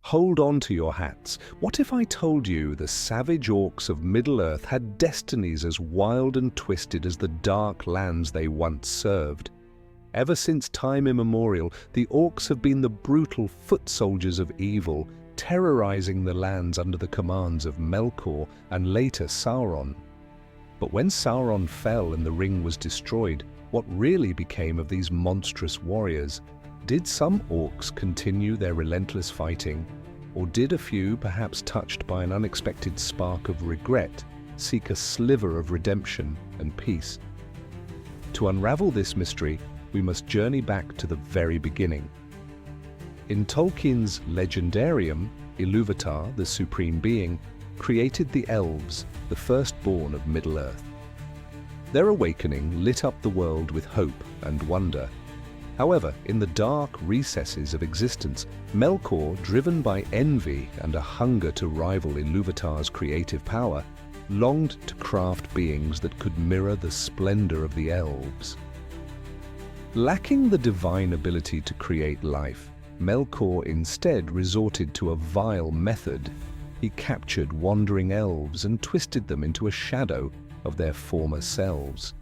Hold on to your hats. What if I told you the savage orcs of Middle-earth had destinies as wild and twisted as the dark lands they once served? Ever since time immemorial, the orcs have been the brutal foot soldiers of evil, terrorizing the lands under the commands of Melkor and later Sauron. But when Sauron fell and the ring was destroyed, what really became of these monstrous warriors? Did some orcs continue their relentless fighting, or did a few, perhaps touched by an unexpected spark of regret, seek a sliver of redemption and peace? To unravel this mystery, we must journey back to the very beginning. In Tolkien's Legendarium, Ilúvatar, the Supreme Being, created the elves, the firstborn of Middle-earth. Their awakening lit up the world with hope and wonder. However, in the dark recesses of existence, Melkor, driven by envy and a hunger to rival Ilúvatar's creative power, longed to craft beings that could mirror the splendor of the elves. Lacking the divine ability to create life, Melkor instead resorted to a vile method. He captured wandering elves and twisted them into a shadow of their former selves.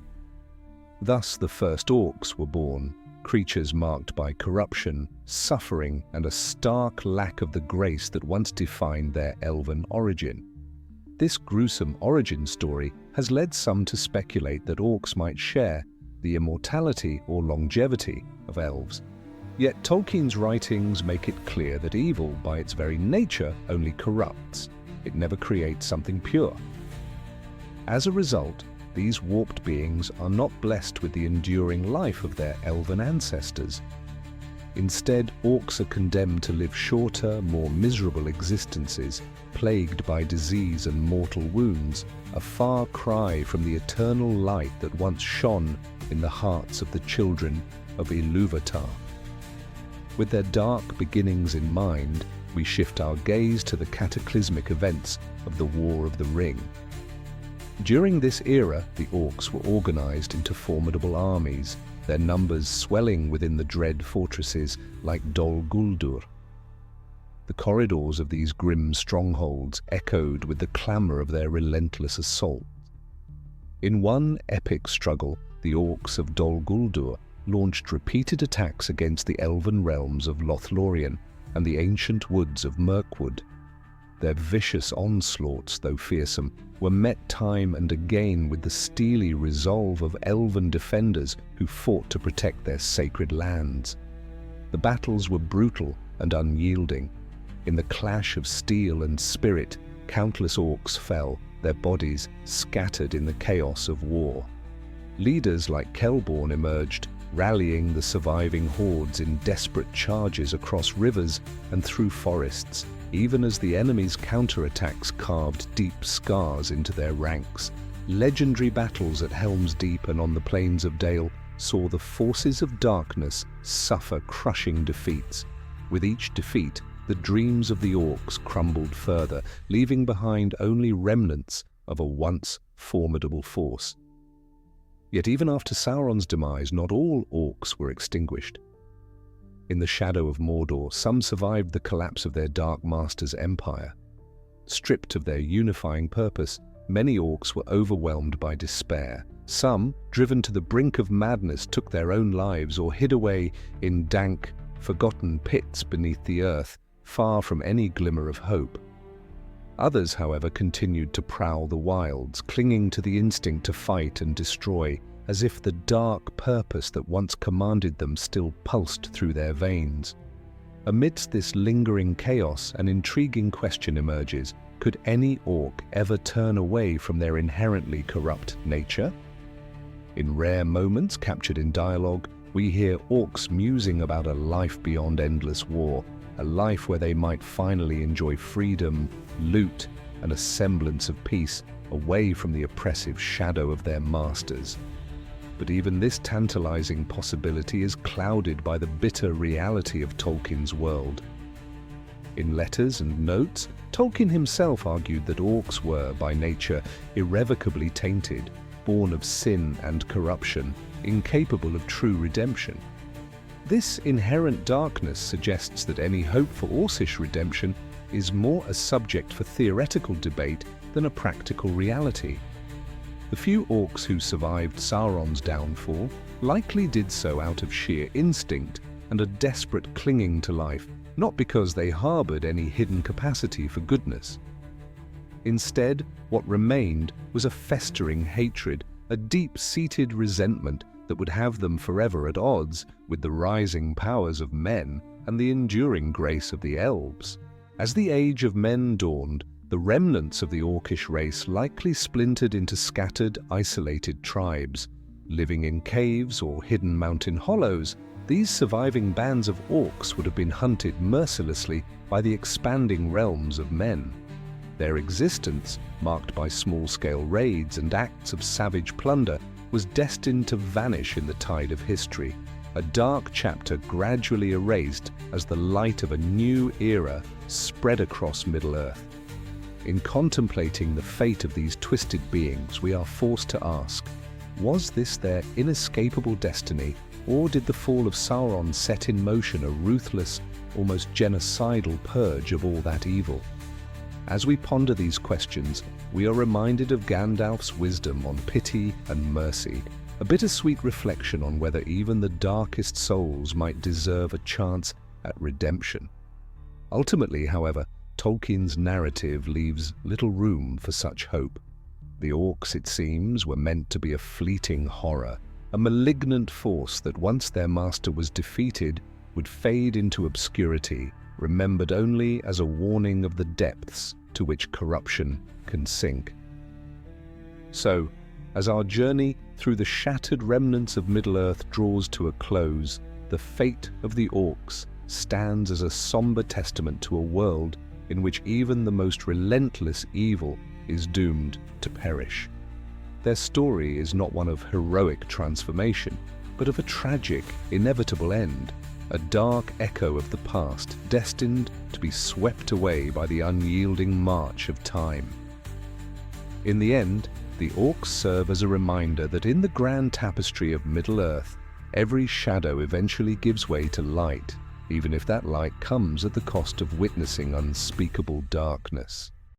Thus the first orcs were born, creatures marked by corruption, suffering, and a stark lack of the grace that once defined their elven origin. This gruesome origin story has led some to speculate that orcs might share the immortality or longevity of elves. Yet Tolkien's writings make it clear that evil, by its very nature, only corrupts. It never creates something pure. As a result, these warped beings are not blessed with the enduring life of their elven ancestors. Instead, orcs are condemned to live shorter, more miserable existences, plagued by disease and mortal wounds, a far cry from the eternal light that once shone in the hearts of the children of Ilúvatar. With their dark beginnings in mind, we shift our gaze to the cataclysmic events of the War of the Ring. During this era, the orcs were organized into formidable armies, their numbers swelling within the dread fortresses like Dol Guldur. The corridors of these grim strongholds echoed with the clamor of their relentless assault. In one epic struggle, the orcs of Dol Guldur launched repeated attacks against the elven realms of Lothlorien and the ancient woods of Mirkwood. Their vicious onslaughts, though fearsome, were met time and again with the steely resolve of elven defenders who fought to protect their sacred lands. The battles were brutal and unyielding. In the clash of steel and spirit, countless orcs fell, their bodies scattered in the chaos of war. Leaders like Celeborn emerged, rallying the surviving hordes in desperate charges across rivers and through forests, even as the enemy's counterattacks carved deep scars into their ranks. Legendary battles at Helm's Deep and on the plains of Dale saw the forces of darkness suffer crushing defeats. With each defeat, the dreams of the orcs crumbled further, leaving behind only remnants of a once formidable force. Yet even after Sauron's demise, not all orcs were extinguished. In the shadow of Mordor, some survived the collapse of their Dark Master's empire. Stripped of their unifying purpose, many orcs were overwhelmed by despair. Some, driven to the brink of madness, took their own lives or hid away in dank, forgotten pits beneath the earth, far from any glimmer of hope. Others, however, continued to prowl the wilds, clinging to the instinct to fight and destroy, as if the dark purpose that once commanded them still pulsed through their veins. Amidst this lingering chaos, an intriguing question emerges: could any orc ever turn away from their inherently corrupt nature? In rare moments captured in dialogue, we hear orcs musing about a life beyond endless war, a life where they might finally enjoy freedom, loot, and a semblance of peace, away from the oppressive shadow of their masters. But even this tantalizing possibility is clouded by the bitter reality of Tolkien's world. In letters and notes, Tolkien himself argued that orcs were, by nature, irrevocably tainted, born of sin and corruption, incapable of true redemption. This inherent darkness suggests that any hope for Orcish redemption is more a subject for theoretical debate than a practical reality. The few orcs who survived Sauron's downfall likely did so out of sheer instinct and a desperate clinging to life, not because they harbored any hidden capacity for goodness. Instead, what remained was a festering hatred, a deep-seated resentment that would have them forever at odds with the rising powers of men and the enduring grace of the elves. As the age of men dawned, the remnants of the Orcish race likely splintered into scattered, isolated tribes. Living in caves or hidden mountain hollows, these surviving bands of orcs would have been hunted mercilessly by the expanding realms of men. Their existence, marked by small-scale raids and acts of savage plunder, was destined to vanish in the tide of history, a dark chapter gradually erased as the light of a new era spread across Middle-earth. In contemplating the fate of these twisted beings, we are forced to ask, was this their inescapable destiny, or did the fall of Sauron set in motion a ruthless, almost genocidal purge of all that evil? As we ponder these questions, we are reminded of Gandalf's wisdom on pity and mercy, a bittersweet reflection on whether even the darkest souls might deserve a chance at redemption. Ultimately, however, Tolkien's narrative leaves little room for such hope. The orcs, it seems, were meant to be a fleeting horror, a malignant force that once their master was defeated would fade into obscurity, remembered only as a warning of the depths to which corruption can sink. So, as our journey through the shattered remnants of Middle-earth draws to a close, the fate of the orcs stands as a somber testament to a world in which even the most relentless evil is doomed to perish. Their story is not one of heroic transformation, but of a tragic, inevitable end, a dark echo of the past destined to be swept away by the unyielding march of time. In the end, the orcs serve as a reminder that in the grand tapestry of Middle-earth, every shadow eventually gives way to light, even if that light comes at the cost of witnessing unspeakable darkness.